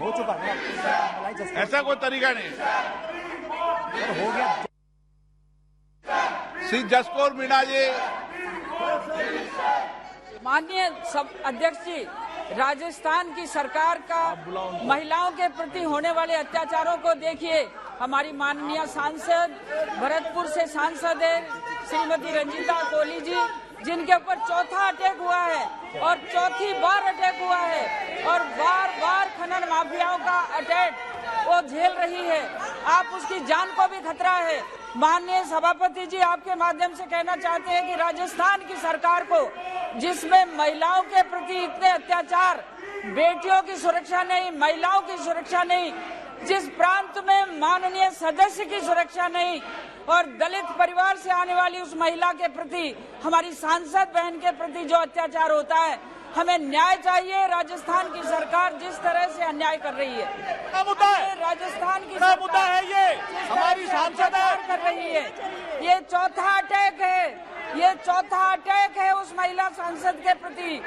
हो चुका है, ऐसा कोई तरीका नहीं। हो गया। श्री जसकौर मीणा जी। माननीय अध्यक्ष जी, राजस्थान की सरकार का महिलाओं के प्रति होने वाले अत्याचारों को देखिए। हमारी माननीय सांसद, भरतपुर से सांसद है श्रीमती रंजीता कोहली जी, जिनके ऊपर चौथा अटैक हुआ है और चौथी बार अटैक हुआ है और बार बार खनन माफियाओं का अटैक वो झेल रही है। आप उसकी जान को भी खतरा है। माननीय सभापति जी, आपके माध्यम से कहना चाहते हैं कि राजस्थान की सरकार को, जिसमें महिलाओं के प्रति इतने अत्याचार, बेटियों की सुरक्षा नहीं, महिलाओं की सुरक्षा नहीं, जिस प्रांत में माननीय सदस्य की सुरक्षा नहीं और दलित परिवार से आने वाली उस महिला के प्रति, हमारी सांसद बहन के प्रति जो अत्याचार होता है, हमें न्याय चाहिए। राजस्थान की सरकार जिस तरह से अन्याय कर रही है, मुद्दा है राजस्थान की मुद्दा है ये, हमारी सांसद कर रही है। ये चौथा अटैक है, ये चौथा अटैक है उस महिला सांसद के प्रति।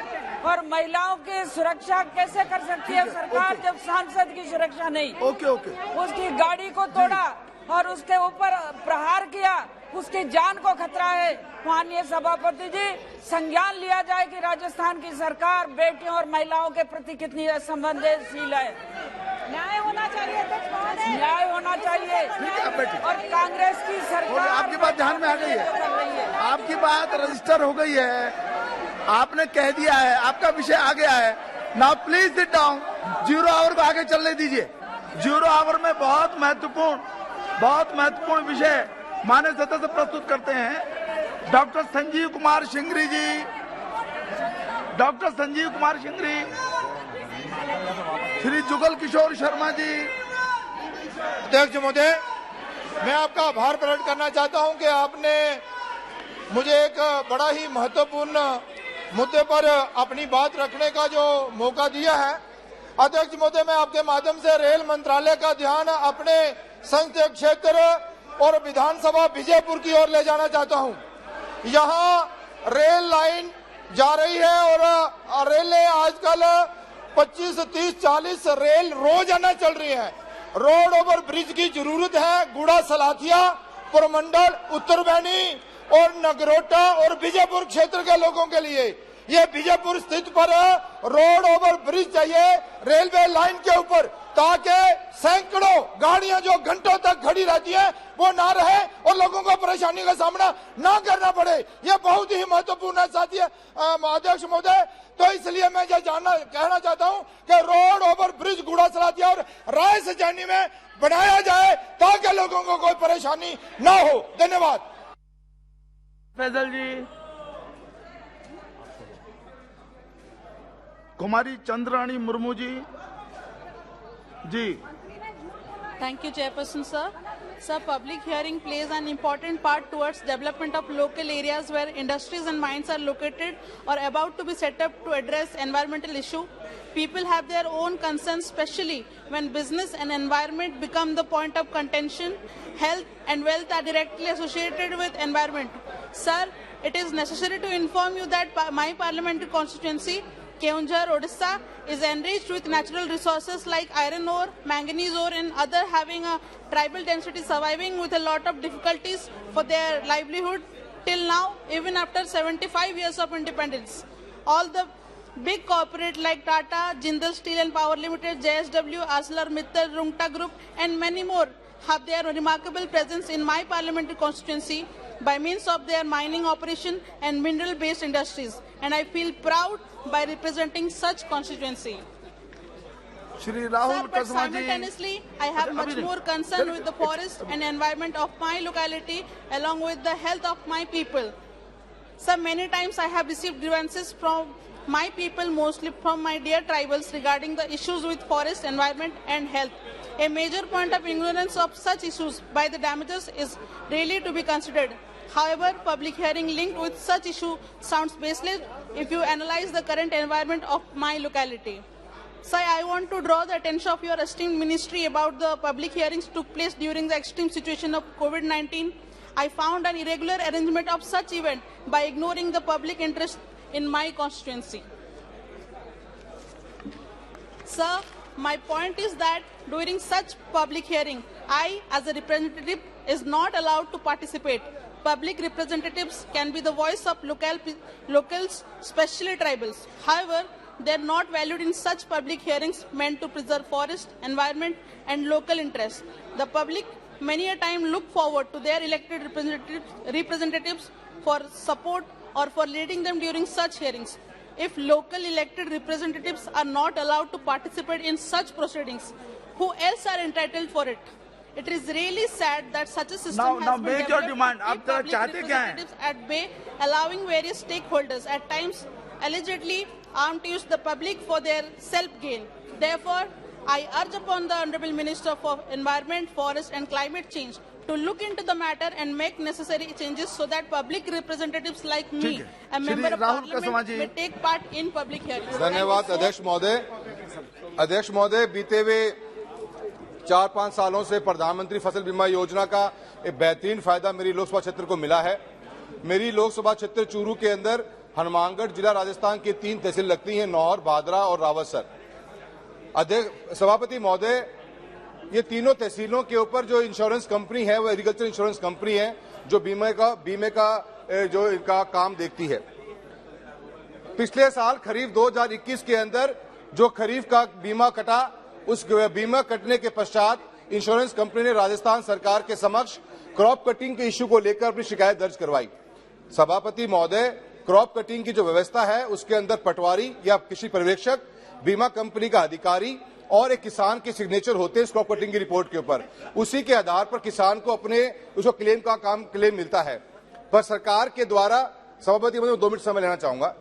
और महिलाओं की सुरक्षा कैसे कर सकती है सरकार जब सांसद की सुरक्षा नहीं? उसकी गाड़ी को तोड़ा और उसके ऊपर प्रहार किया, उसकी जान को खतरा है। माननीय सभापति जी, संज्ञान लिया जाए कि राजस्थान की सरकार बेटियों और महिलाओं के प्रति कितनी असंवेदनशील है। न्याय होना चाहिए, न्याय होना चाहिए। और कांग्रेस की सरकार, आपकी बात ध्यान में आ गई है, आपकी बात रजिस्टर हो गई है, आपने कह दिया है, आपका विषय आ गया है। Now please sit down. 0 hour को आगे चलने दीजिए। 0 आवर में बहुत महत्वपूर्ण विषय माननीय सदस्य प्रस्तुत करते हैं डॉक्टर संजीव कुमार सिंगरी जी। डॉक्टर संजीव कुमार सिंगरी, श्री जुगल किशोर शर्मा जी। अध्यक्ष महोदय, मैं आपका आभार प्रकट करना चाहता हूं कि आपने मुझे एक बड़ा ही महत्वपूर्ण मुद्दे पर अपनी बात रखने का जो मौका दिया है। अध्यक्ष महोदय, मैं आपके माध्यम से रेल मंत्रालय का ध्यान अपने संसदीय क्षेत्र और विधानसभा विजयपुर की ओर ले जाना चाहता हूं। यहां रेल लाइन जा रही है और रेलें आजकल 25, 30, 40 रेल रोजाना चल रही है। रोड ओवर ब्रिज की जरूरत है। गुड़ा सलाथिया, पुरमंडल, उत्तरबैनी और नगरोटा और विजयपुर क्षेत्र के लोगों के लिए ये विजयपुर स्थित पर रोड ओवर ब्रिज चाहिए रेलवे लाइन के ऊपर, ताकि सैकड़ों गाड़ियां जो घंटों तक खड़ी रहती हैं वो ना रहे और लोगों को परेशानी का सामना ना करना पड़े। ये बहुत ही महत्वपूर्ण है साथी अध्यक्ष महोदय। तो इसलिए मैं ये कहना चाहता हूं कि रोड ओवर ब्रिज गुड़ा सलाथिया और राय सजानी में बनाया जाए ताकि लोगों को कोई परेशानी ना हो। धन्यवाद। फैजल जी। कुमारी Chandrani Murmu ji. Thank you, Chairperson, sir. Sir, public hearing plays an important part towards development of local areas where industries and mines are located or about to be set up to address environmental issue. People have their own concerns, especially when business and environment become the point of contention. Health and wealth are directly associated with environment. Sir, it is necessary to inform you that my parliamentary constituency, Keonjhar, Odisha, is enriched with natural resources like iron ore, manganese ore and other having a tribal density, surviving with a lot of difficulties for their livelihood till now, even after 75 years of independence. All the big corporate like Tata, Jindal Steel and Power Limited, JSW, ArcelorMittal, Rungta Group and many more have their remarkable presence in my parliamentary constituency by means of their mining operation and mineral-based industries. And I feel proud by representing such constituency. Shri Rahul Sir, but Kasma ji. simultaneously, I have much more concern with the forest and environment of my locality along with the health of my people. Sir, many times I have received grievances from my people, mostly from my dear tribals, regarding the issues with forest, environment and health. A major point of ignorance of such issues by the damages is really to be considered. However, public hearing linked with such issue sounds baseless if you analyze the current environment of my locality. Sir, I want to draw the attention of your esteemed ministry about the public hearings took place during the extreme situation of COVID-19. I found an irregular arrangement of such event by ignoring the public interest in my constituency. Sir, My point is that during such public hearing, I, as a representative, is not allowed to participate. Public representatives can be the voice of locals, especially tribals. However, they are not valued in such public hearings meant to preserve forest, environment, and local interests. The public many a time look forward to their elected representatives for support or for leading them during such hearings. If local elected representatives are not allowed to participate in such proceedings, who else are entitled for it? It is really sad that such a system has been make your developed demand. to आप keep तो public चाहते क्या हैं? representatives at bay, allowing various stakeholders at times allegedly armed to use the public for their self-gain. Therefore, I urge upon the Honorable Minister for Environment, Forest and Climate Change to look into the matter and make necessary changes so that public representatives like me, a member of Rahul Parliament, कसवाजी। may take part in public hearings. धन्यवाद अध्यक्ष महोदय। अध्यक्ष महोदय, बीते हुए 4-5 सालों से प्रधानमंत्री फसल बीमा योजना का एक बेहतरीन फायदा मेरी लोकसभा क्षेत्र को मिला है। मेरी लोकसभा क्षेत्र चूरू के अंदर हनुमानगढ़ जिला राजस्थान की 3 तहसील लगती हैं, नौहर, भादरा और रावतसर। अध्यक्ष सभापति महोदय, ये तीनों तहसीलों के ऊपर जो इंश्योरेंस कंपनी है वो एग्रीकल्चर इंश्योरेंस कंपनी है जो बीमे का जो इनका काम देखती है। पिछले साल खरीफ 2021 के अंदर जो खरीफ का बीमा कटा, उस बीमा कटने के पश्चात इंश्योरेंस कंपनी ने राजस्थान सरकार के समक्ष क्रॉप कटिंग के इश्यू को लेकर अपनी शिकायत दर्ज करवाई। सभापति महोदय, क्रॉप कटिंग की जो व्यवस्था है उसके अंदर पटवारी या कृषि पर्यवेक्षक, बीमा कंपनी का अधिकारी और एक किसान के सिग्नेचर होते हैं इस क्रॉप कटिंग की रिपोर्ट के ऊपर। उसी के आधार पर किसान को अपने उसको क्लेम मिलता है। पर सरकार के द्वारा, सभापति महोदय 2 मिनट समय लेना चाहूंगा।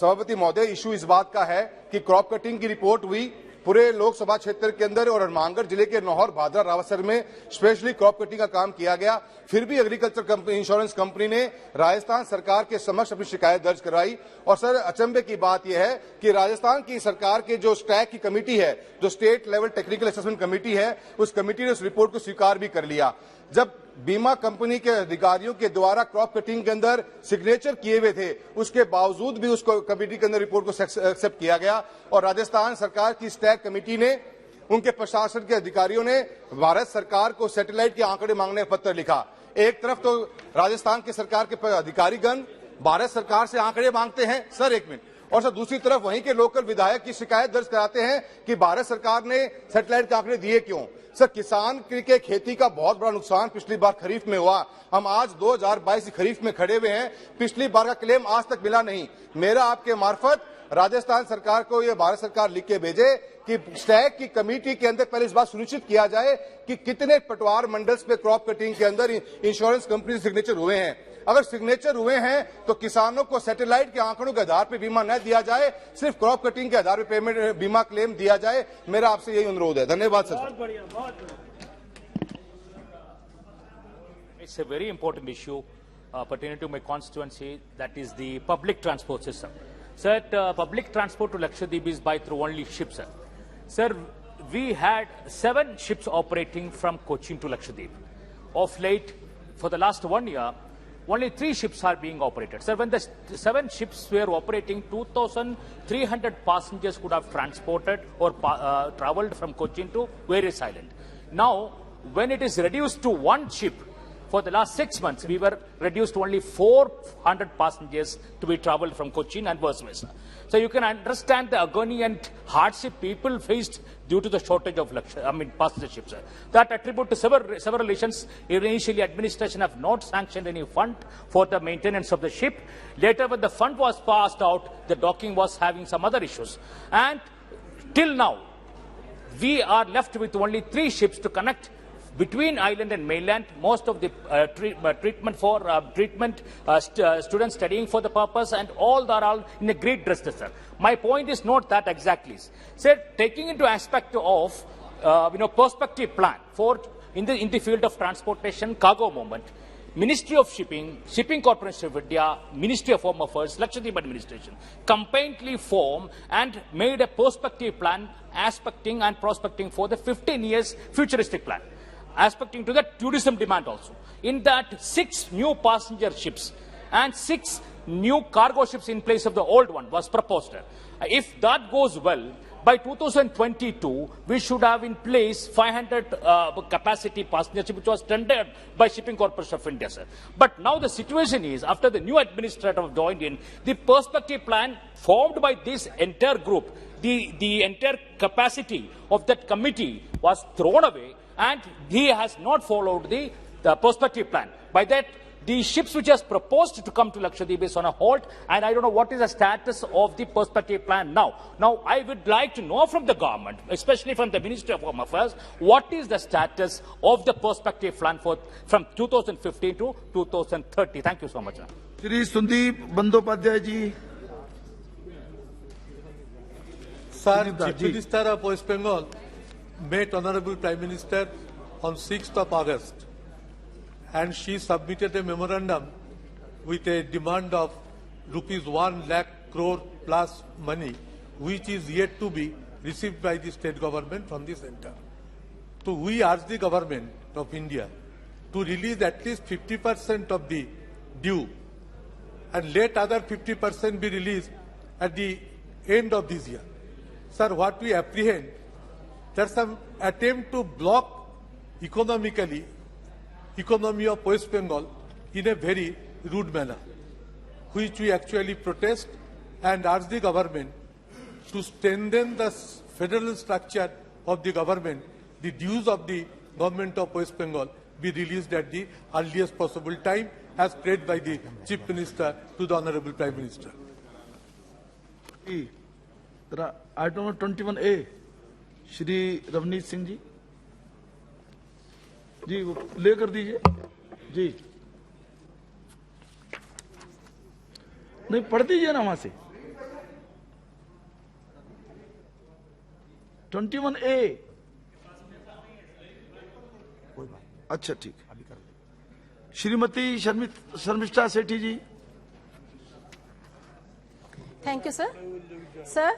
सभापति महोदय, इशू इस बात का है कि क्रॉप कटिंग की रिपोर्ट हुई पूरे लोकसभा क्षेत्र के अंदर और हनुमानगढ़ जिले के नौहर, भादरा, रावतसर में स्पेशली क्रॉप कटिंग का काम किया गया। फिर भी एग्रीकल्चर कंपनी, इंश्योरेंस कंपनी ने राजस्थान सरकार के समक्ष अपनी शिकायत दर्ज कराई। और सर, अचंभे की बात यह है कि राजस्थान की सरकार के जो स्टैक की कमेटी है, जो state level technical assessment committee है, उस कमेटी ने उस रिपोर्ट को स्वीकार भी कर लिया। जब बीमा कंपनी के अधिकारियों के द्वारा क्रॉप कटिंग के अंदर सिग्नेचर किए हुए थे, उसके बावजूद भी उसको कमेटी के अंदर रिपोर्ट को एक्सेप्ट किया गया और राजस्थान सरकार की स्टैक कमेटी ने, उनके प्रशासन के अधिकारियों ने भारत सरकार को सैटेलाइट के आंकड़े मांगने का पत्र लिखा। एक तरफ तो राजस्थान के सरकार के अधिकारीगण भारत सरकार से आंकड़े मांगते हैं, सर एक मिनट, और सर दूसरी तरफ वहीं के लोकल विधायक की शिकायत दर्ज कराते हैं कि भारत सरकार ने सैटेलाइट के आंकड़े दिए क्यों। सर, किसान के खेती का बहुत बड़ा नुकसान पिछली बार खरीफ में हुआ। हम आज 2022 की खरीफ में खड़े हुए हैं, पिछली बार का क्लेम आज तक मिला नहीं। मेरा आपके मार्फत राजस्थान सरकार को ये भारत सरकार लिख के भेजे कि स्टैक की कमेटी के अंदर पहले इस बात सुनिश्चित किया जाए कि कितने पटवार मंडल्स पे क्रॉप कटिंग के अंदर इंश्योरेंस कंपनी से सिग्नेचर हुए हैं। अगर सिग्नेचर हुए हैं तो किसानों को सैटेलाइट के आंकड़ों के आधार पर बीमा न दिया जाए, सिर्फ क्रॉप कटिंग के आधार पर पेमेंट बीमा क्लेम दिया जाए। मेरा आपसे यही अनुरोध है। धन्यवाद sir. It's a very important issue pertaining to my constituency, that is the public transport system. Sir, public transport to Lakshadweep is by through only ships, sir. Sir, we had 7 ships operating from Cochin to Lakshadweep. Of late, for the last 1 year, only 3 ships are being operated. Sir, when the 7 ships were operating, 2,300 passengers could have transported or traveled from Cochin to various islands. Now, when it is reduced to 1 ship, for the last 6 months, we were reduced to only 400 passengers to be traveled from Cochin and vice versa. So you can understand the agony and hardship people faced due to the shortage of passenger ships. That attribute to several reasons. Initially, administration have not sanctioned any fund for the maintenance of the ship. Later, when the fund was passed out, the docking was having some other issues. And till now, we are left with only 3 ships to connect between island and mainland. Most of the students studying for the purpose, and all are all in a great distress, sir. My point is not that exactly. Sir, taking into aspect of perspective plan for in the field of transportation, cargo movement, Ministry of Shipping, Shipping Corporation of India, Ministry of Home Affairs, Lakshadweep Administration, combinedly formed and made a perspective plan aspecting and prospecting for the 15 years futuristic plan, aspecting to the tourism demand also. In that, 6 new passenger ships and 6 new cargo ships in place of the old one was proposed. If that goes well, by 2022, we should have in place 500 capacity passenger ship, which was tendered by Shipping Corporation of India, sir. But now the situation is, after the new administrator have joined in, the perspective plan formed by this entire group, the entire capacity of that committee was thrown away, and he has not followed the perspective plan. By that, the ships which has proposed to come to Lakshadweep is on a halt, and I don't know what is the status of the perspective plan now. Now, I would like to know from the government, especially from the Ministry of Home Affairs, what is the status of the perspective plan from 2015 to 2030. Thank you so much. Shri Sandeep Bandyopadhyay ji. Sir, Chief Minister of West Bengal met Honorable Prime Minister on 6th of August, and she submitted a memorandum with a demand of ₹1 lakh crore plus money, which is yet to be received by the state government from the center. So we urge the government of India to release at least 50% of the due and let other 50% be released at the end of this year. Sir, what we apprehend, there's some attempt to block economy of West Bengal in a very rude manner, which we actually protest and urge the government to strengthen the federal structure of the government. The dues of the government of West Bengal be released at the earliest possible time, as prayed by the Chief Minister to the Honorable Prime Minister. Item number 21A, Shri Ravneet Singh ji. जी वो लेकर दीजिए जी. नहीं पढ़ दीजिए ना वहां से. 21A. अच्छा ठीक. श्रीमती शर्मिष्ठा सेठी जी. Thank you, sir. Sir,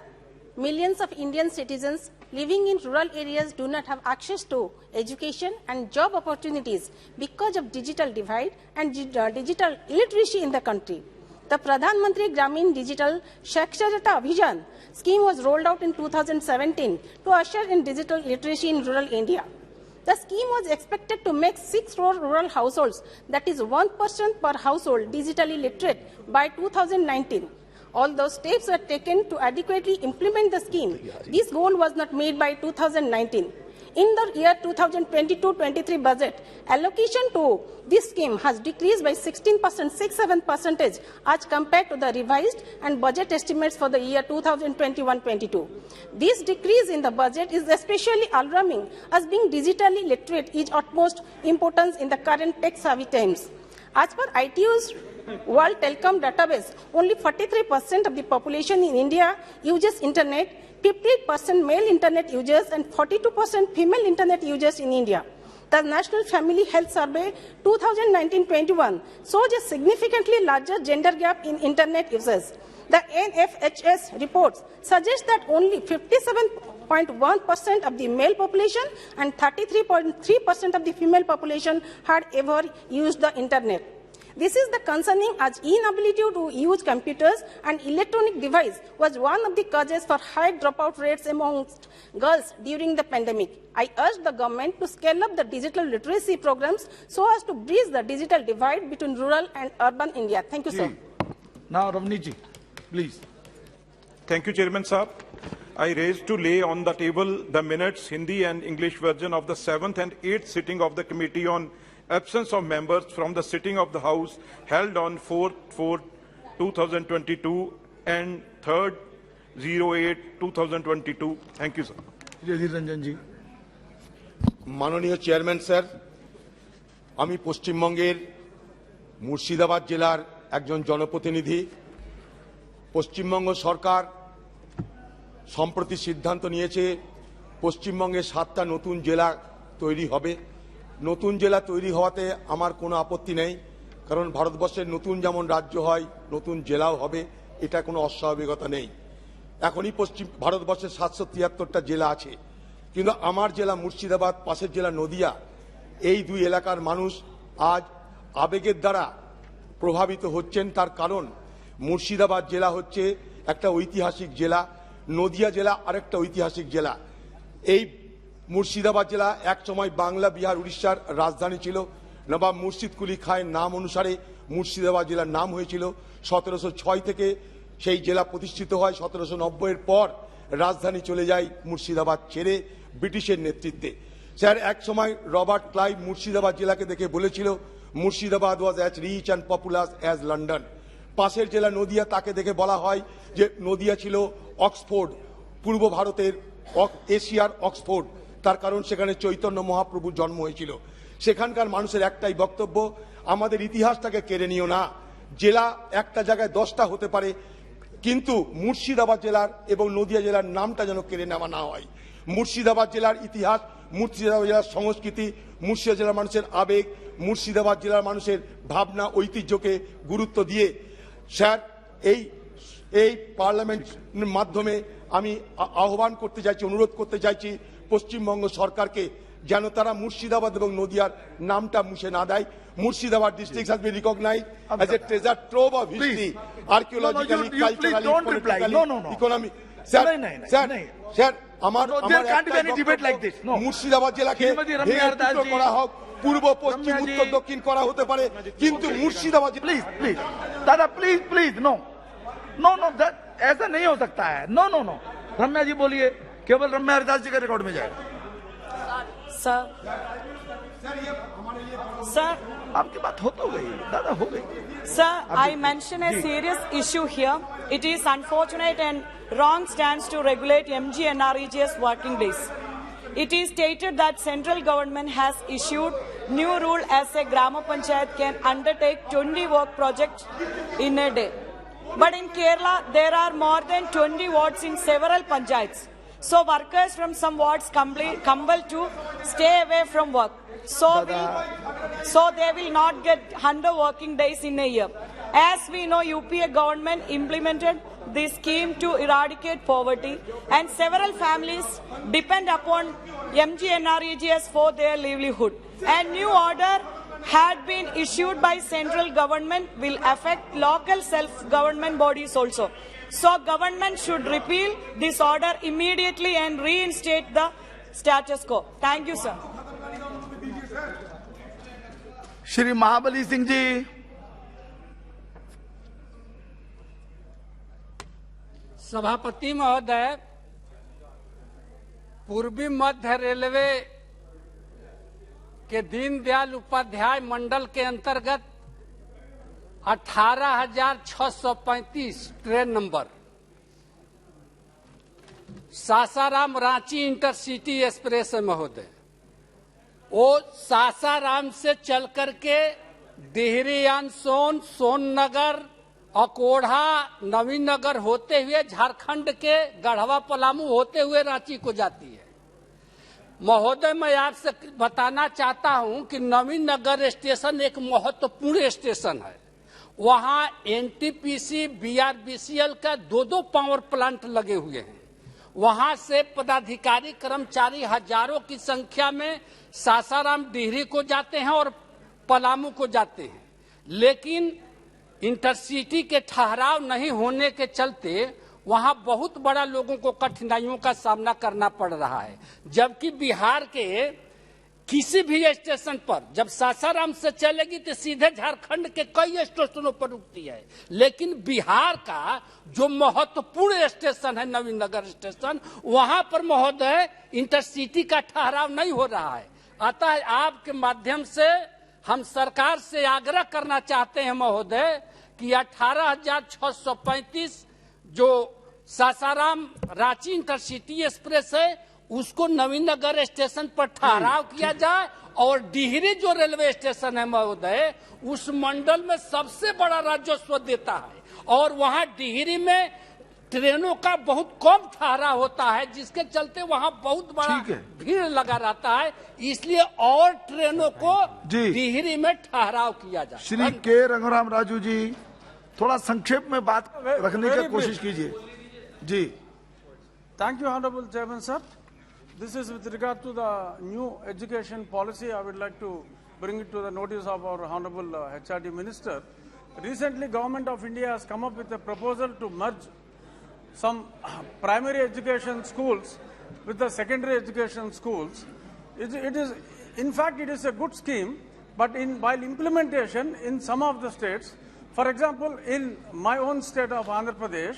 millions of Indian citizens living in rural areas do not have access to education and job opportunities because of digital divide and digital illiteracy in the country. The Pradhan Mantri Gramin Digital Saksharata Abhijan scheme was rolled out in 2017 to usher in digital literacy in rural India. The scheme was expected to make 6 crore rural households, that is 1% per household, digitally literate by 2019. Although steps were taken to adequately implement the scheme, this goal was not made by 2019. In the year 2022-23 budget, allocation to this scheme has decreased by 16.67% as compared to the revised and budget estimates for the year 2021-22. This decrease in the budget is especially alarming, as being digitally literate is utmost importance in the current tech-savvy times. As per ITU's World Telecom Database, only 43% of the population in India uses internet, 58% male internet users and 42% female internet users in India. The National Family Health Survey 2019-21 shows a significantly larger gender gap in internet users. The NFHS reports suggest that only 57.1% of the male population and 33.3% of the female population had ever used the internet. This is the concerning, as inability to use computers and electronic device was one of the causes for high dropout rates amongst girls during the pandemic. I urge the government to scale up the digital literacy programs so as to bridge the digital divide between rural and urban India. Thank you, sir. Now, Ravneet ji, please. Thank you, Chairman Saab. I raise to lay on the table the minutes, Hindi and English version of the 7th and 8th sitting of the Committee on Absence of Members from the sitting of the House held on 4/4/2022 and 3rd/08/2022. Thank you, sir. Adhir Ranjan ji. মাননীয় chairman sir, আমি পশ্চিমবঙ্গের মুর্শিদাবাদ জেলার একজন জনপ্রতিনিধি। পশ্চিমবঙ্গ সরকার সম্প্রতি সিদ্ধান্ত নিয়েছে পশ্চিমবঙ্গে 7টা নতুন জেলা তৈরি হবে। নতুন জেলা তৈরি হওয়াতে আমার কোনো আপত্তি নেই, কারণ ভারতবর্ষের নতুন যেমন রাজ্য হয় নতুন জেলাও হবে, এটা কোনো অস্বাভাবিকতা নেই। এখনই ভারতবর্ষের 773টা জেলা আছে, কিন্তু আমার জেলা মুর্শিদাবাদ, পাশের জেলা নদিয়া, এই দুই এলাকার মানুষ আজ আবেগের দ্বারা প্রভাবিত হচ্ছেন। তার কারণ মুর্শিদাবাদ জেলা হচ্ছে একটা ঐতিহাসিক জেলা। নদিয়া জেলা আরেকটা ঐতিহাসিক জেলা। এই মুর্শিদাবাদ জেলা এক সময় বাংলা, বিহার, উড়িষ্যার রাজধানী ছিল। নবাব মুর্শিদ কুলি খাঁয়ের নাম অনুসারে মুর্শিদাবাদ জেলার নাম হয়েছিল। 1706 থেকে সেই জেলা প্রতিষ্ঠিত হয়। 1790 পর রাজধানী চলে যায় মুর্শিদাবাদ ছেড়ে ব্রিটিশের নেতৃত্বে। স্যার, এক সময় রবার্ট ক্লাইভ মুর্শিদাবাদ জেলাকে দেখে বলেছিল, Murshidabad was as rich and populous as London. পাশের জেলা নদিয়া, তাকে দেখে বলা হয় যে নদিয়া ছিল অক্সফোর্ড, পূর্ব ভারতের এশিয়ার অক্সফোর্ড। তার কারণ সেখানে চৈতন্য মহাপ্রভুর জন্ম হয়েছিল। সেখানকার মানুষের একটাই বক্তব্য, আমাদের ইতিহাসটাকে কেড়ে নিও না। জেলা একটা জায়গায় 10টা হতে পারে, কিন্তু মুর্শিদাবাদ জেলার এবং নদিয়া জেলার নামটা যেন কেড়ে নেওয়া না হয়। মুর্শিদাবাদ জেলার ইতিহাস, মুর্শিদাবাদ জেলার সংস্কৃতি, মুর্শিদাবাদ জেলার মানুষের আবেগ, মুর্শিদাবাদ জেলার মানুষের ভাবনা, ঐতিহ্যকে গুরুত্ব দিয়ে স্যার এই পার্লামেন্টের মাধ্যমে আমি আহ্বান করতে চাইছি, অনুরোধ করতে চাইছি পশ্চিমবঙ্গ সরকারকে, যেন তারা মুর্শিদাবাদ এবং নদিয়ার নামটা মুছে না দেয়। Murshidabad district has been recognized as a treasure trove of history, archaeologically, culturally, politically, economic. Sir, আমার মুর্শিদাবাদ জেলাকে করা হোক, পূর্ব, পশ্চিম, উত্তর, দক্ষিণ করা হতে পারে, কিন্তু মুর্শিদাবাদ प्लीज दादा प्लीज नो नो नो, ऐसा नहीं हो सकता है। नो नो नो, रम्या जी बोलिए, केवल रम्या हरिदास जी के रिकॉर्ड में जाए। Sir, आपकी बात हो तो गई दादा, हो गई। Sir, I mention a serious issue here. It is unfortunate and wrong stance to regulate MGNREGS working days. It is stated that central government has issued new rule as a Grama Panchayat can undertake 20 work projects in a day. But in Kerala, there are more than 20 wards in several panchayats. So workers from some wards compelled to stay away from work. So they will not get 100 working days in a year. As we know, UPA government implemented this scheme to eradicate poverty, and several families depend upon MGNREGS for their livelihood. A new order had been issued by central government will affect local self-government bodies also. So government should repeal this order immediately and reinstate the status quo. Thank you, sir. Shri Mahabali Singh ji. सभापति महोदय, पूर्वी मध्य railway के दीनदयाल उपाध्याय मंडल के अंतर्गत 18,635 train number Sasaram Ranchi intercity express है महोदय। वो सासाराम से चल करके डिहरी सोन, सोननगर, अकोढ़ा, नवीन नगर होते हुए झारखंड के गढ़वा, पलामू होते हुए रांची को जाती है। महोदय, मैं आपसे बताना चाहता हूं कि नवीन नगर स्टेशन एक महत्वपूर्ण स्टेशन है। वहां एनटीपीसी, बीआरबीसीएल का 2 पावर प्लांट लगे हुए हैं। वहां से पदाधिकारी, कर्मचारी हजारों की संख्या में सासाराम, डिहरी को जाते हैं और पलामू को जाते हैं, लेकिन इंटरसिटी के ठहराव नहीं होने के चलते वहां बहुत बड़ा लोगों को कठिनाइयों का सामना करना पड़ रहा है। जबकि बिहार के किसी भी स्टेशन पर जब सासाराम से चलेगी तो सीधे झारखंड के कई स्टेशनों पर रुकती है, लेकिन बिहार का जो महत्वपूर्ण स्टेशन है नवीन नगर स्टेशन, वहां पर महोदय इंटरसिटी का ठहराव नहीं हो रहा है। अतः आपके माध्यम से हम सरकार से आग्रह करना चाहते हैं महोदय कि 18,635 जो सासाराम रांची इंटरसिटी एक्सप्रेस है उसको नवीन नगर स्टेशन पर ठहराव किया जाए, और डिहरी जो रेलवे स्टेशन है महोदय उस मंडल में सबसे बड़ा राजस्व देता है, और वहां डिहरी में ट्रेनों का बहुत कम ठहराव होता है, जिसके चलते वहां बहुत बड़ा भीड़ लगा रहता है। इसलिए और ट्रेनों को डिहरी में ठहराव किया जाए। श्री के रघुराम राजू जी, थोड़ा संक्षेप में बात रखने की कोशिश कीजिए जी। Thank you, Honorable Chairman, sir. This is with regard to the new education policy. I would like to bring it to the notice of our Honorable HRD Minister. Recently, Government of India has come up with a proposal to merge some primary education schools with the secondary education schools. It is, in fact, it is a good scheme, but while implementation in some of the states, for example, in my own state of Andhra Pradesh,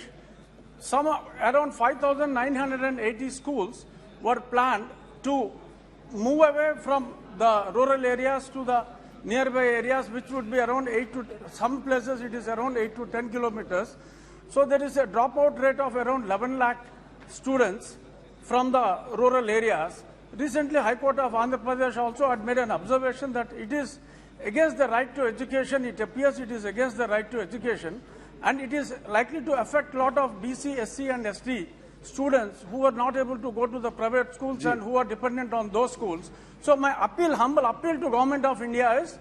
around 5,980 schools were planned to move away from the rural areas to the nearby areas, which would be around some places it is around 8 to 10 kilometers. So there is a dropout rate of around 11 lakh students from the rural areas. Recently, High Court of Andhra Pradesh also had made an observation that it is against the right to education. It appears it is against the right to education, and it is likely to affect a lot of BC, SC and ST students who are not able to go to the private schools and who are dependent on those schools. So my appeal, humble appeal to Government of India is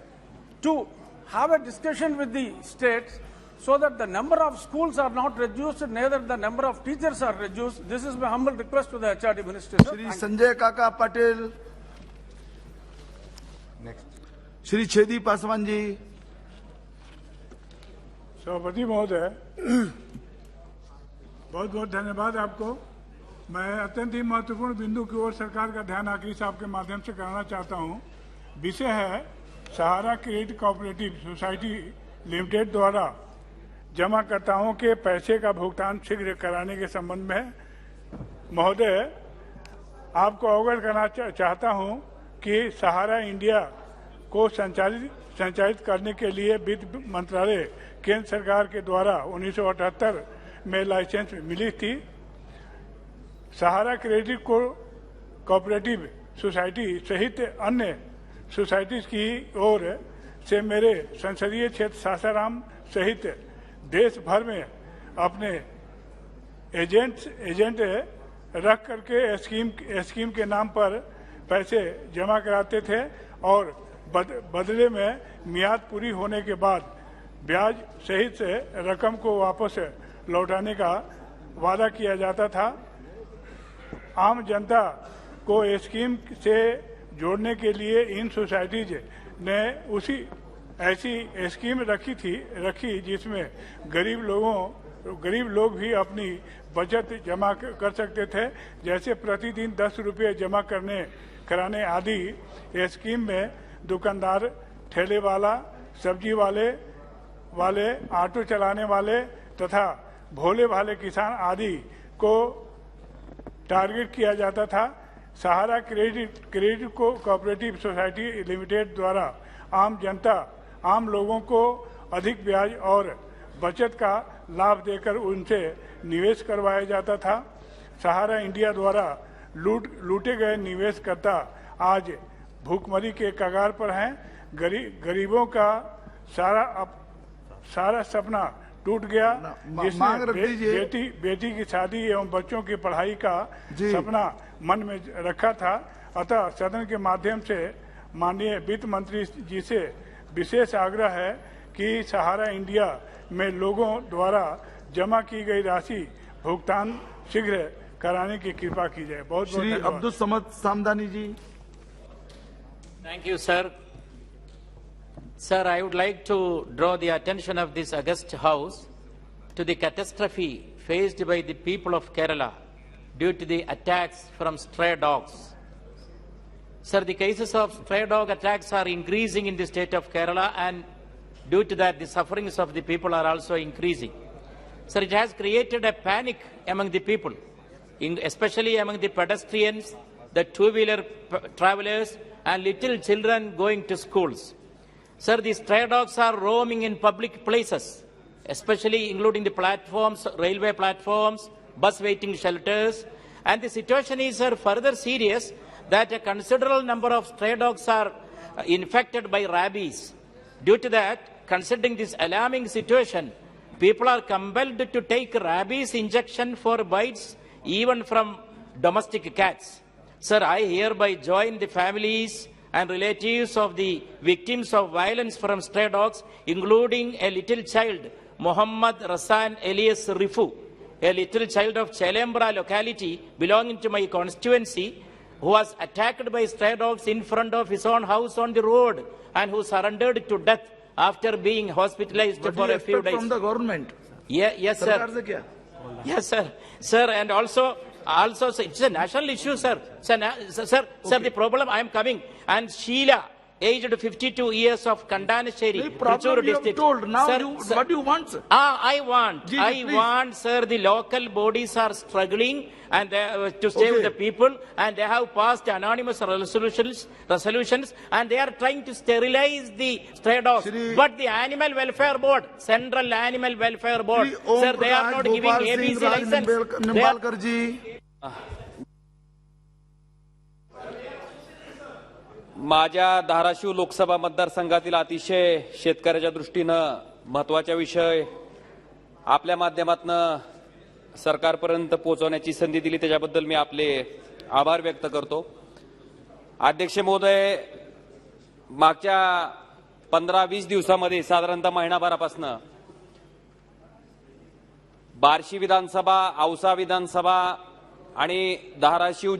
to have a discussion with the states so that the number of schools are not reduced, neither the number of teachers are reduced. This is my humble request to the HRD Minister. Shri Sanjay Kaka Patel. Next. Shri Chedi Paswan ji. सभापति महोदय, बहुत बहुत धन्यवाद आपको। मैं अत्यंत ही महत्वपूर्ण बिंदु की ओर सरकार का ध्यान आखिरी साहब के माध्यम से कराना चाहता हूं। विषय है सहारा क्रेडिट कोऑपरेटिव सोसाइटी लिमिटेड द्वारा जमाकर्ताओं के पैसे का भुगतान शीघ्र कराने के संबंध में। महोदय, आपको अवगत करना चाहता हूं कि सहारा इंडिया को संचालित करने के लिए वित्त मंत्रालय केंद्र सरकार के द्वारा 1978 में लाइसेंस मिली थी। सहारा क्रेडिट कोऑपरेटिव सोसाइटी सहित अन्य सोसाइटीज की ओर से मेरे संसदीय क्षेत्र सासाराम सहित देश भर में अपने एजेंट रख करके स्कीम के नाम पर पैसे जमा कराते थे और बदले में मियाद पूरी होने के बाद ब्याज सहित रकम को वापस लौटाने का वादा किया जाता था। आम जनता को स्कीम से जोड़ने के लिए इन सोसाइटीज ने ऐसी स्कीम रखी जिसमें गरीब लोग भी अपनी बचत जमा कर सकते थे, जैसे प्रतिदिन 10 रुपये जमा कराने आदि। स्कीम में दुकानदार, ठेले वाला, सब्जी वाले, ऑटो चलाने वाले तथा भोले भाले किसान आदि को टारगेट किया जाता था। सहारा क्रेडिट कोऑपरेटिव सोसाइटी लिमिटेड द्वारा आम लोगों को अधिक ब्याज और बचत का लाभ देकर उनसे निवेश करवाया जाता था। सहारा इंडिया द्वारा लूटे गए निवेशकर्ता आज भूखमरी के कगार पर हैं। गरीबों का सारा सपना टूट गया, जिसने बेटी की शादी एवं बच्चों की पढ़ाई का सपना मन में रखा था। अतः सदन के माध्यम से माननीय वित्त मंत्री जी से विशेष आग्रह है कि सहारा इंडिया में लोगों द्वारा जमा की गई राशि भुगतान शीघ्र कराने की कृपा की जाए। बहुत बहुत श्री अब्दुल समद सामदानी जी। Thank you, sir. Sir, I would like to draw the attention of this august House to the catastrophe faced by the people of Kerala due to the attacks from stray dogs. Sir, the cases of stray dog attacks are increasing in the state of Kerala, and due to that, the sufferings of the people are also increasing. Sir, it has created a panic among the people, especially among the pedestrians, the two-wheeler travelers, and little children going to schools. Sir, these stray dogs are roaming in public places, especially including the platforms, railway platforms, bus waiting shelters. And the situation is, sir, further serious that a considerable number of stray dogs are infected by rabies. Due to that, considering this alarming situation, people are compelled to take rabies injection for bites even from domestic cats. Sir, I hereby join the families and relatives of the victims of violence from stray dogs, including a little child, Muhammad Rasan Elias Rifu, a little child of Chelembra locality belonging to my constituency, who was attacked by stray dogs in front of his own house on the road and who surrendered to death after being hospitalized for a few days. From the government? Yes, sir. Yes, sir. Sir, and also, sir, it's a national issue, sir. Sir, the problem, I am coming. And Sheila, aged 52 years of Kandanasheri, problem you have district. told. Now Sir, what do you want, sir? I want, please. sir, the local bodies are struggling and they, to save the people, and they have passed anonymous resolutions, and they are trying to sterilize the stray dogs. But the Animal Welfare Board, Central Animal Welfare Board, sir, they are not giving ABC license. Nimbalkar जी माझ्या धाराशिव लोकसभा मतदारसंघातील अतिशय शेतकऱ्याच्या दृष्टीनं महत्त्वाचा विषय आपल्या माध्यमातून सरकारपर्यंत पोहोचवण्याची संधी दिली त्याच्याबद्दल मी आपले आभार व्यक्त करतो. अध्यक्ष महोदय, मागच्या 15-20 दिवसामध्ये साधारणतः महिनाभरापासून बार्शी विधानसभा, औसा विधानसभा आणि धाराशिव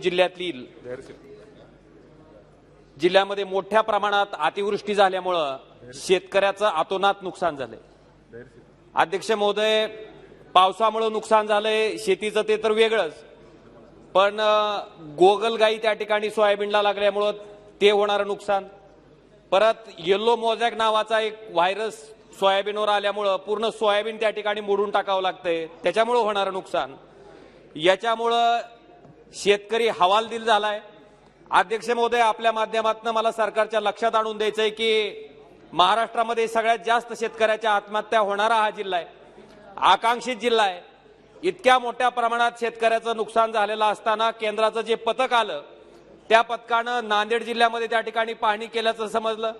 जिल्ह्यामध्ये मोठ्या प्रमाणात अतिवृष्टी झाल्यामुळे शेतकऱ्याचं अतोनात नुकसान झालंय. अध्यक्ष महोदय, पावसामुळे नुकसान झालंय, शेतीचं ते तर वेगळंच, पण गोगलगाई त्या ठिकाणी सोयाबीनला लागल्यामुळे ते होणारं नुकसान, परत येलो मोझॅक नावाचा एक व्हायरस सोयाबीनवर आल्यामुळे पूर्ण सोयाबीन त्या ठिकाणी मोडून टाकावं लागतंय, त्याच्यामुळे होणारं नुकसान, याच्यामुळे शेतकरी हवालदिल झालाय. अध्यक्ष महोदय, आपल्या माध्यमातून मला सरकारच्या लक्षात आणून द्यायचंय की महाराष्ट्रामध्ये सगळ्यात जास्त शेतकऱ्याच्या आत्महत्या होणारा हा जिल्हा आहे, आकांक्षित जिल्हा आहे. इतक्या मोठ्या प्रमाणात शेतकऱ्याचं नुकसान झालेलं असताना केंद्राचं जे पथक आलं त्या पथकानं नांदेड जिल्ह्यामध्ये त्या ठिकाणी पाहणी केल्याचं समजलं,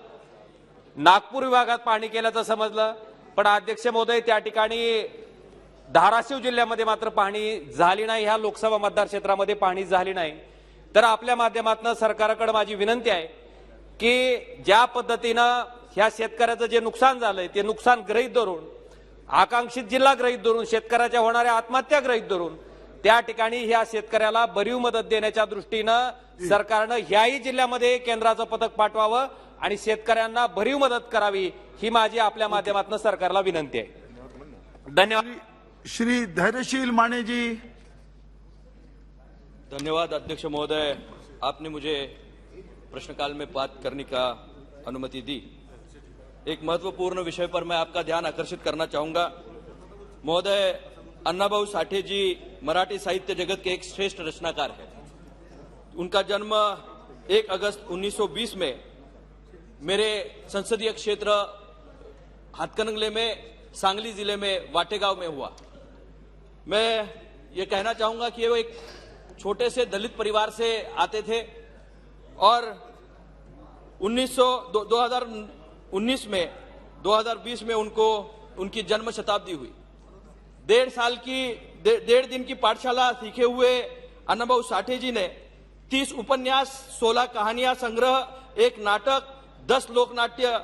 नागपूर विभागात पाहणी केल्याचं समजलं, पण अध्यक्ष महोदय त्या ठिकाणी धाराशिव जिल्ह्यामध्ये मात्र पाहणी झाली नाही, ह्या लोकसभा मतदारक्षेत्रामध्ये पाहणी झाली नाही. तर आपल्या माध्यमातून सरकारकडे माझी विनंती आहे की ज्या पद्धतीनं ह्या शेतकऱ्याचं जे नुकसान झालंय ते नुकसान गृहीत धरून, आकांक्षित जिल्हा गृहीत धरून, शेतकऱ्याच्या होणाऱ्या आत्महत्या गृहीत धरून त्या ठिकाणी ह्या शेतकऱ्याला भरीव मदत देण्याच्या दृष्टीनं सरकारनं ह्याही जिल्ह्यामध्ये केंद्राचं पथक पाठवावं आणि शेतकऱ्यांना भरीव मदत करावी, ही माझी आपल्या माध्यमातून सरकारला विनंती आहे. धन्यवाद. श्री धैर्यशील माने जी. धन्यवाद अध्यक्ष महोदय, आपने मुझे प्रश्नकाल में बात करने का अनुमति दी. एक महत्वपूर्ण विषय पर मैं आपका ध्यान आकर्षित करना चाहूंगा. महोदय, अन्नाभाऊ साठे जी मराठी साहित्य जगत के एक श्रेष्ठ रचनाकार हैं. उनका जन्म 1 अगस्त 1920 में मेरे संसदीय क्षेत्र हाथकणंगले में, सांगली जिले में वाटेगांव में हुआ. मैं ये कहना चाहूंगा कि वो एक छोटे से दलित परिवार से आते थे और 2019 में 2020 में उनकी जन्म शताब्दी हुई. 1.5 दिन की पाठशाला सीखे हुए अन्नाभाऊ साठे जी ने 30 उपन्यास, 16 कहानियां संग्रह, एक नाटक, 10 लोकनाट्य,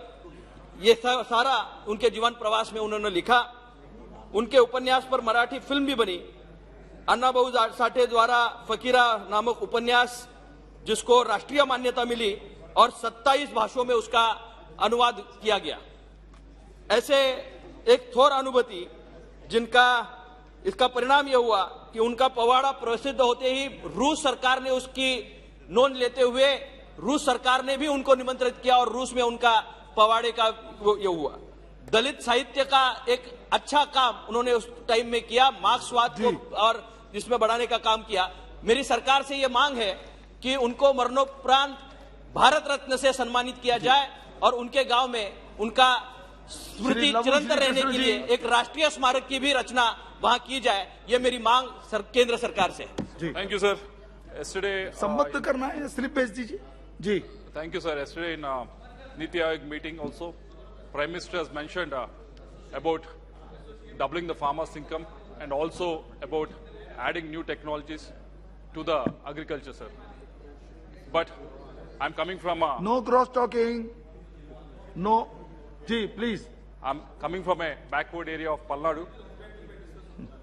ये सारा उनके जीवन प्रवास में उन्होंने लिखा. उनके उपन्यास पर मराठी फिल्म भी बनी. अन्नाभाऊ साठे द्वारा फकीरा नामक उपन्यास, जिसको राष्ट्रीय मान्यता मिली और 27 भाषाओं में उसका अनुवाद किया गया. ऐसे एक थोर अनुभूति जिनका इसका परिणाम यह हुआ कि उनका पवाड़ा प्रसिद्ध होते ही रूस सरकार ने उसकी नोंद लेते हुए रूस सरकार ने भी उनको निमंत्रित किया और रूस में उनका पवाड़े का ये हुआ. दलित साहित्य का एक अच्छा काम उन्होंने उस टाइम में किया, मार्क्सवाद को और इसमें बढ़ाने का काम किया. मेरी सरकार से ये मांग है कि उनको मरणोपरांत भारत रत्न से सम्मानित किया जाए और उनके गांव में उनका स्मृति चिरंतन रहने के लिए एक राष्ट्रीय स्मारक की भी रचना वहां की जाए. ये मेरी मांग केंद्र सरकार से. Thank you sir. Yesterday, संबद्ध करना है, स्लिप भेज दीजिए जी. Thank you, sir. Yesterday in Niti Aayog meeting also, Prime Minister has mentioned about doubling the farmers' income and also about adding new technologies to the agriculture, sir. But I'm coming from no cross talking. No, ji, please. I'm coming from a backward area of Palnadu,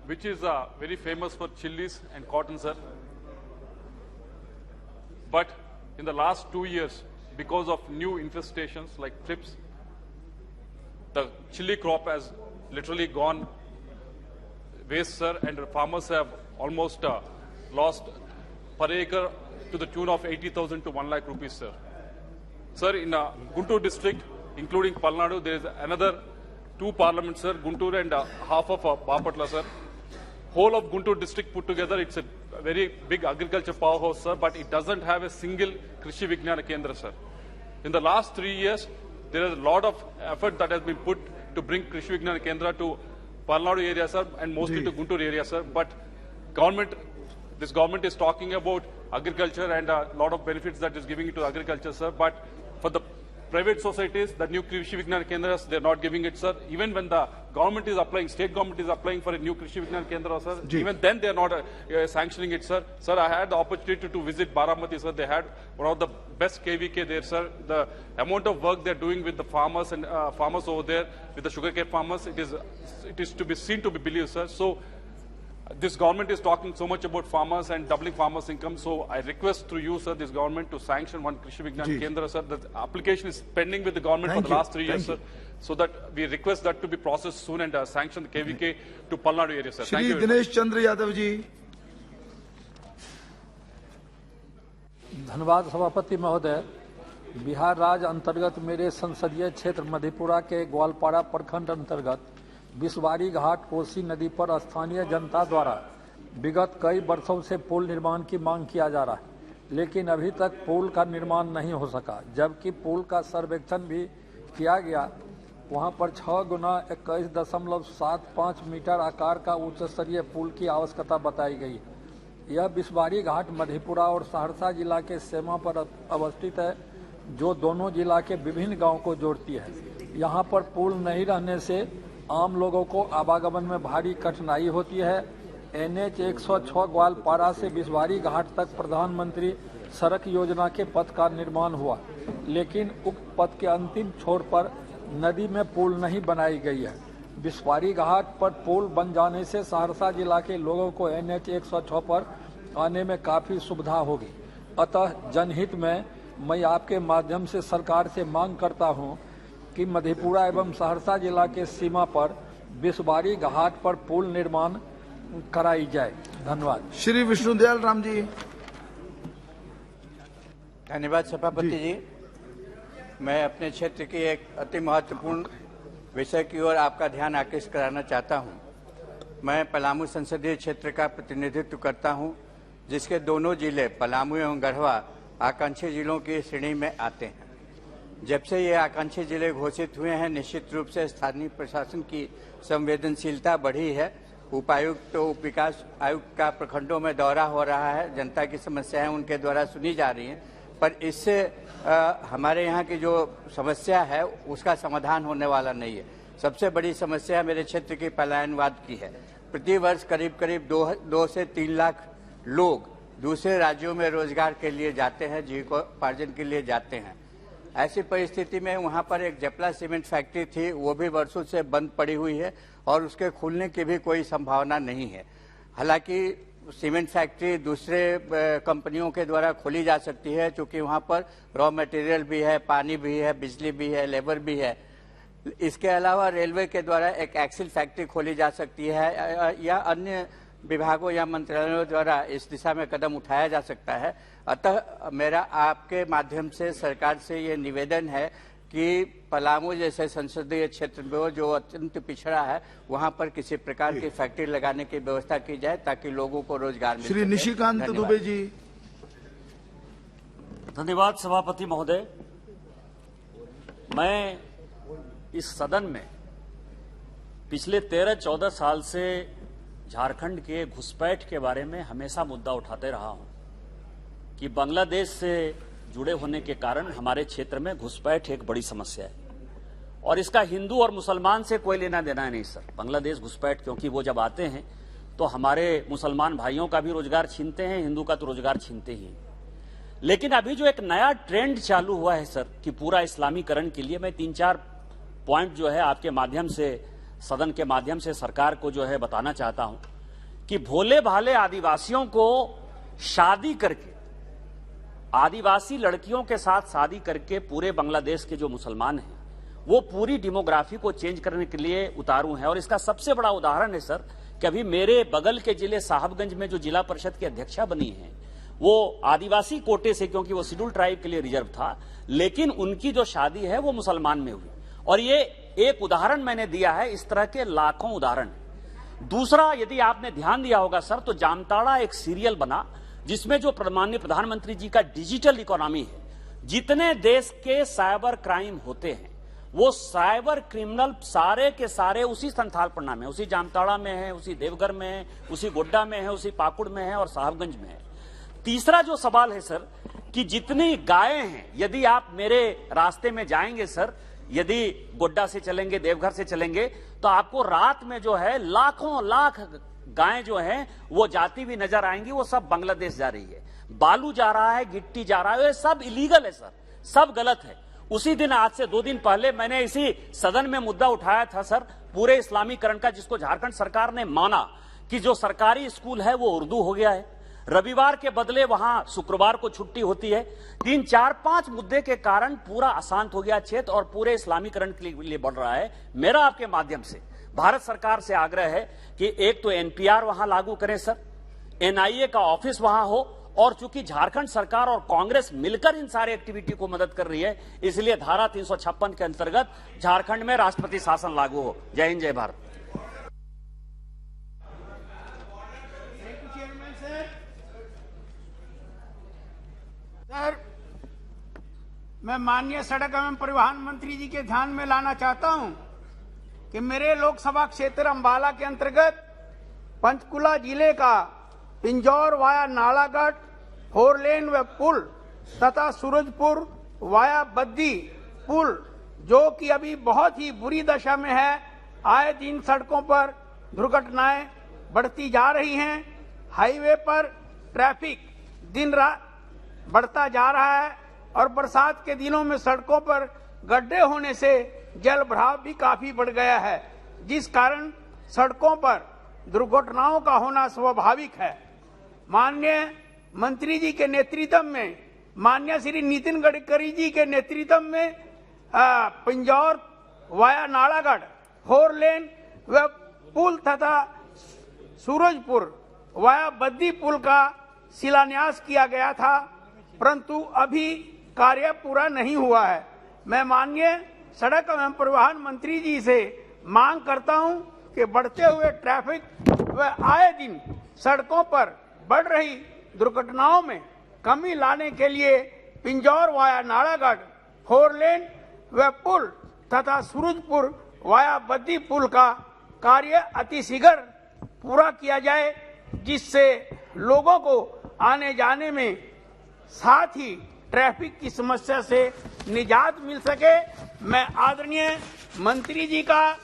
which is very famous for chilies and cotton, sir. But in the last 2 years, because of new infestations like thrips, the chili crop has literally gone waste, sir, and farmers have almost lost per acre to the tune of 80,000 to 1 lakh rupees, sir. Sir, in Guntur district, including Palnadu, there is another 2 parliaments, sir, Guntur and half of Bapatla, sir. Whole of Guntur district put together, it's a very big agriculture powerhouse, sir, but it doesn't have a single Krishi Vignana Kendra, sir. In the last 3 years, there is a lot of effort that has been put to bring Krishi Vignana Kendra to Palnadu area, sir, and mostly to Guntur area, sir. But this government is talking about agriculture and a lot of benefits that is giving it to agriculture, sir. But for the private societies, the new Krishi Vignana Kendras, they're not giving it, sir. Even when the government is applying, state government is applying for a new Krishi Vignana Kendra, sir, even then they're not sanctioning it, sir. Sir, I had the opportunity to visit Baramati, sir. They had one of the best KVK there, sir. The amount of work they're doing with the farmers and farmers over there, with the sugarcane farmers, it is to be seen to be believed, sir. So this government is talking so much about farmers and doubling farmers' income. So I request through you, sir, this government to sanction one Krishi Vignana Kendra, sir. The application is pending with the government for the last 3 years, sir. So that we request that to be processed soon and sanction the KVK to Palnadu area, sir. Thank you. Dinesh Chandra Yadav ji. धन्यवाद सभापति महोदय। बिहार राज्य अंतर्गत मेरे संसदीय क्षेत्र मधेपुरा के ग्वालपाड़ा प्रखंड अंतर्गत बिसवारी घाट कोसी नदी पर स्थानीय जनता द्वारा विगत कई वर्षों से पुल निर्माण की मांग किया जा रहा है, लेकिन अभी तक पुल का निर्माण नहीं हो सका। जबकि पुल का सर्वेक्षण भी किया गया, वहां पर 6 गुना 21.75 मीटर आकार का उच्च स्तरीय पुल की आवश्यकता बताई गई। यह बिसवारी घाट मधेपुरा और सहरसा जिला के सीमा पर अवस्थित है, जो दोनों जिला के विभिन्न गाँव को जोड़ती है। यहाँ पर पुल नहीं रहने से आम लोगों को आवागमन में भारी कठिनाई होती है। NH 106 ग्वालपाड़ा से बिसवारी घाट तक प्रधानमंत्री सड़क योजना के पथ का निर्माण हुआ, लेकिन उक्त पथ के अंतिम छोर पर नदी में पुल नहीं बनाई गई है। बिसवारी घाट पर पुल बन जाने से सहरसा जिला के लोगों को NH 106 पर आने में काफी सुविधा होगी। अतः जनहित में मैं आपके माध्यम से सरकार से मांग करता हूं कि मधेपुरा एवं सहरसा जिला के सीमा पर बिसवारी घाट पर पुल निर्माण कराई जाए। धन्यवाद। श्री विष्णुदयाल राम जी। धन्यवाद सभापति जी। मैं अपने क्षेत्र की एक अति महत्वपूर्ण विषय की ओर आपका ध्यान आकृष्ट कराना चाहता हूं। मैं पलामू संसदीय क्षेत्र का प्रतिनिधित्व करता हूं, जिसके दोनों जिले पलामू एवं गढ़वा आकांक्षी जिलों की श्रेणी में आते हैं। जब से ये आकांक्षी जिले घोषित हुए हैं, निश्चित रूप से स्थानीय प्रशासन की संवेदनशीलता बढ़ी है। उपायुक्त उप विकास आयुक्त का प्रखंडों में दौरा हो रहा है, जनता की समस्याएं उनके द्वारा सुनी जा रही हैं, पर इससे हमारे यहाँ की जो समस्या है उसका समाधान होने वाला नहीं है। सबसे बड़ी समस्या मेरे क्षेत्र की पलायनवाद की है। प्रतिवर्ष करीब करीब 2 से 3 लाख लोग दूसरे राज्यों में रोजगार के लिए जाते हैं, जीविकोपार्जन के लिए जाते हैं। ऐसी परिस्थिति में वहां पर एक जपला सीमेंट फैक्ट्री थी, वो भी वर्षों से बंद पड़ी हुई है और उसके खुलने की भी कोई संभावना नहीं है। हालांकि सीमेंट फैक्ट्री दूसरे कंपनियों के द्वारा खोली जा सकती है, क्योंकि वहां पर रॉ मटेरियल भी है, पानी भी है, बिजली भी है, लेबर भी है। इसके अलावा रेलवे के द्वारा एक एक्सिल फैक्ट्री खोली जा सकती है या अन्य विभागों या मंत्रालयों द्वारा इस दिशा में कदम उठाया जा सकता है। अतः मेरा आपके माध्यम से सरकार से ये निवेदन है कि पलामू जैसे संसदीय क्षेत्र में जो अत्यंत पिछड़ा है, वहां पर किसी प्रकार की फैक्ट्री लगाने की व्यवस्था की जाए ताकि लोगों को रोजगार मिल सके। श्री निशिकांत दुबे जी। धन्यवाद सभापति महोदय। मैं इस सदन में पिछले 13-14 साल से झारखंड के घुसपैठ के बारे में हमेशा मुद्दा उठाते रहा हूं कि बांग्लादेश से जुड़े होने के कारण हमारे क्षेत्र में घुसपैठ एक बड़ी समस्या है और इसका हिंदू और मुसलमान से कोई लेना देना नहीं सर। बांग्लादेश घुसपैठ क्योंकि वो जब आते हैं तो हमारे मुसलमान भाइयों का भी रोजगार छीनते हैं, हिंदू का तो रोजगार छीनते ही। लेकिन अभी जो एक नया ट्रेंड चालू हुआ है सर कि पूरा इस्लामीकरण के लिए, मैं 3-4 पॉइंट जो है आपके माध्यम से, सदन के माध्यम से सरकार को जो है बताना चाहता हूं कि भोले भाले आदिवासियों को शादी करके, आदिवासी लड़कियों के साथ शादी करके पूरे बांग्लादेश के जो मुसलमान हैं वो पूरी डेमोग्राफी को चेंज करने के लिए उतारू हैं। और इसका सबसे बड़ा उदाहरण है सर कि अभी मेरे बगल के जिले साहबगंज में जो जिला परिषद की अध्यक्षा बनी है वो आदिवासी कोटे से, क्योंकि वो शेड्यूल ट्राइब के लिए रिजर्व था, लेकिन उनकी जो शादी है वो मुसलमान में हुई। और ये एक उदाहरण मैंने दिया है, इस तरह के लाखों उदाहरण। दूसरा, यदि आपने ध्यान दिया होगा सर, तो जामताड़ा एक सीरियल बना जिसमें जो माननीय प्रधानमंत्री जी का डिजिटल इकोनॉमी है, जितने देश के साइबर क्राइम होते हैं वो साइबर क्रिमिनल सारे के सारे उसी संथालपन्ना में, उसी जामताड़ा में है, उसी देवघर में है, उसी गोड्डा में है, उसी पाकुड़ में है और साहबगंज में है। तीसरा जो सवाल है सर कि जितनी गायें हैं, यदि आप मेरे रास्ते में जाएंगे सर, यदि गोड्डा से चलेंगे, देवघर से चलेंगे, तो आपको रात में जो है लाखों लाख गायें जो हैं वो जाती हुई नजर आएंगी। वो सब बांग्लादेश जा रही है, बालू जा रहा है, गिट्टी जा रहा है, ये सब इलीगल है सर, सब गलत है। उसी दिन, आज से 2 दिन पहले मैंने इसी सदन में मुद्दा उठाया था सर, पूरे इस्लामीकरण का, जिसको झारखंड सरकार ने माना कि जो सरकारी स्कूल है वो उर्दू हो गया है, रविवार के बदले वहां शुक्रवार को छुट्टी होती है। 3, 4, 5 मुद्दे के कारण पूरा अशांत हो गया क्षेत्र और पूरे इस्लामीकरण के लिए बढ़ रहा है। मेरा आपके माध्यम से भारत सरकार से आग्रह है कि एक तो एनपीआर वहां लागू करें सर, एनआईए का ऑफिस वहां हो, और चूंकि झारखंड सरकार और कांग्रेस मिलकर इन सारे एक्टिविटी को मदद कर रही है, इसलिए धारा 356 के अंतर्गत झारखंड में राष्ट्रपति शासन लागू हो। जय हिंद, जय भारत। सर, मैं माननीय सड़क एवं परिवहन मंत्री जी के ध्यान में लाना चाहता हूं कि मेरे लोकसभा क्षेत्र अंबाला के अंतर्गत पंचकुला जिले का पिंजौर वाया नालागढ़ 4 लेन व पुल तथा सूरजपुर वाया बद्दी पुल, जो कि अभी बहुत ही बुरी दशा में है, आए दिन सड़कों पर दुर्घटनाएं बढ़ती जा रही हैं। हाईवे पर ट्रैफिक दिन रात बढ़ता जा रहा है और बरसात के दिनों में सड़कों पर गड्ढे होने से जल भराव भी काफी बढ़ गया है, जिस कारण सड़कों पर दुर्घटनाओं का होना स्वाभाविक है। माननीय मंत्री जी के नेतृत्व में, माननीय श्री नितिन गडकरी जी के नेतृत्व में पिंजौर वाया नालागढ़ 4 लेन व पुल तथा सूरजपुर वाया बद्दी पुल का शिलान्यास किया गया था, परंतु अभी कार्य पूरा नहीं हुआ है। मैं माननीय सड़क एवं परिवहन मंत्री जी से मांग करता हूं कि बढ़ते हुए ट्रैफिक व आए दिन सड़कों पर बढ़ रही दुर्घटनाओं में कमी लाने के लिए पिंजौर वाया नालागढ़ 4 लेन व पुल तथा सूरजपुर वाया बद्दी पुल का कार्य अतिशीघ्र पूरा किया जाए, जिससे लोगों को आने जाने में, साथ ही ट्रैफिक की समस्या से निजात मिल सके। मैं आदरणीय मंत्री जी का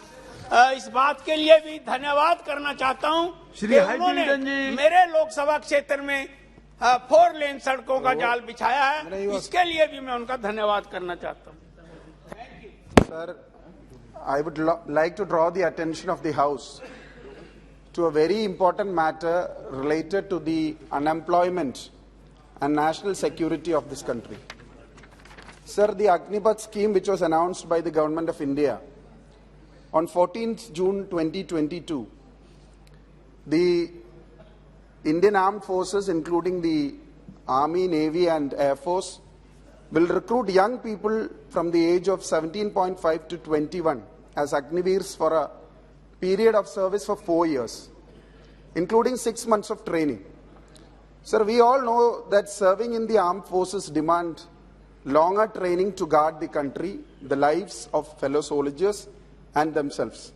इस बात के लिए भी धन्यवाद करना चाहता हूं कि उन्होंने मेरे लोकसभा क्षेत्र में 4 लेन सड़कों का जाल बिछाया है, इसके लिए भी मैं उनका धन्यवाद करना चाहता हूं। Sir, I would like to draw the attention of the House to a very important matter related to the unemployment and national security of this country. Sir, the Agnipath scheme, which was announced by the Government of India on 14th June 2022, the Indian Armed Forces, including the Army, Navy and Air Force, will recruit young people from the age of 17.5 to 21 as Agniveers for a period of service for 4 years, including 6 months of training. Sir, we all know that serving in the armed forces demand longer training to guard the country, the lives of fellow soldiers and themselves.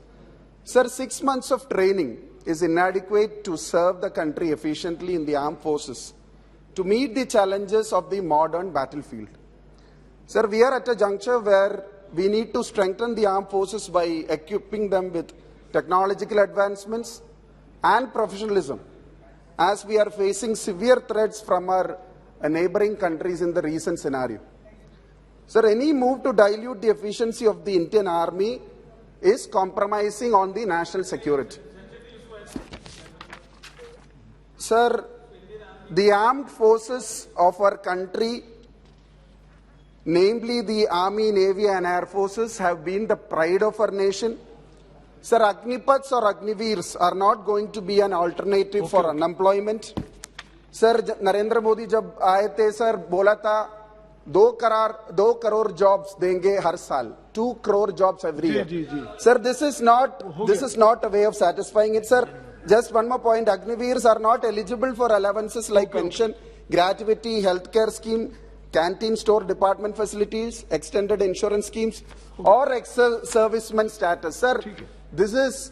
Sir, 6 months of training is inadequate to serve the country efficiently in the armed forces to meet the challenges of the modern battlefield. Sir, we are at a juncture where we need to strengthen the armed forces by equipping them with technological advancements and professionalism, as we are facing severe threats from our neighboring countries in the recent scenario. Sir, any move to dilute the efficiency of the Indian Army is compromising on the national security. Sir, the armed forces of our country, namely the Army, Navy and Air Forces, have been the pride of our nation. Sir, Agnipats or Agniveers are not going to be an alternative for unemployment. Sir, Narendra Modi jab aaye the, sir, bola tha 2 crore jobs देंगे हर साल, 2 crore jobs every year. Sir, this is not a way of satisfying it, sir. Just one more point: Agniveers are not eligible for allowances like pension, gratuity, healthcare scheme, canteen store department facilities, extended insurance schemes, or ex-serviceman status. Sir, this is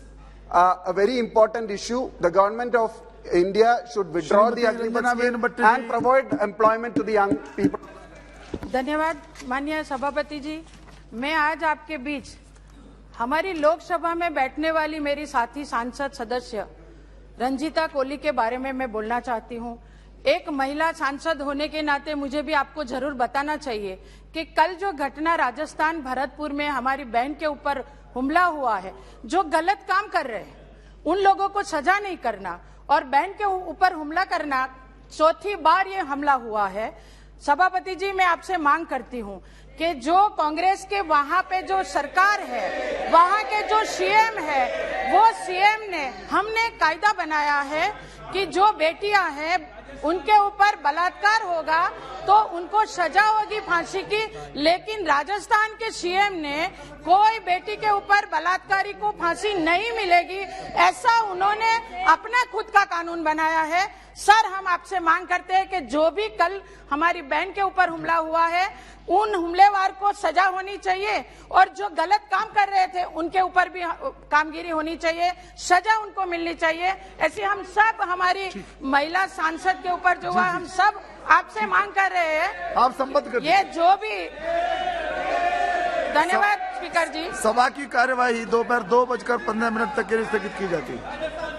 a very important issue. The government of India should withdraw the Agniveer scheme and provide employment to the young people. धन्यवाद माननीय सभापति जी। मैं आज आपके बीच हमारी लोकसभा में बैठने वाली मेरी साथी सांसद सदस्य रंजीता कोली के बारे में मैं बोलना चाहती हूं। एक महिला सांसद होने के नाते मुझे भी आपको जरूर बताना चाहिए कि कल जो घटना राजस्थान भरतपुर में हमारी बहन के ऊपर हमला हुआ है, जो गलत काम कर रहे हैं उन लोगों को सजा नहीं करना और बहन के ऊपर हमला करना, चौथी बार ये हमला हुआ है। सभापति जी, मैं आपसे मांग करती हूं कि जो कांग्रेस के वहां पे जो सरकार है, वहां के जो सीएम है, वो सीएम ने हमने कायदा बनाया है कि जो बेटियां हैं उनके ऊपर बलात्कार होगा तो उनको सजा होगी फांसी की, लेकिन राजस्थान के सीएम ने कोई बेटी के ऊपर बलात्कारी को फांसी नहीं मिलेगी, ऐसा उन्होंने अपना खुद का कानून बनाया है। सर, हम आपसे मांग करते हैं कि जो भी कल हमारी बहन के ऊपर हमला हुआ है उन हमलेवार को सजा होनी चाहिए और जो गलत काम कर रहे थे उनके ऊपर भी कामगिरी होनी चाहिए, सजा उनको मिलनी चाहिए। ऐसे हम सब हमारी महिला सांसद के ऊपर जो हुआ, हम सब आपसे मांग कर रहे हैं। आप संबद्ध कर ये जो भी। धन्यवाद स्पीकर जी। सभा की कार्यवाही दोपहर 2:15 तक के लिए स्थगित की जाती है।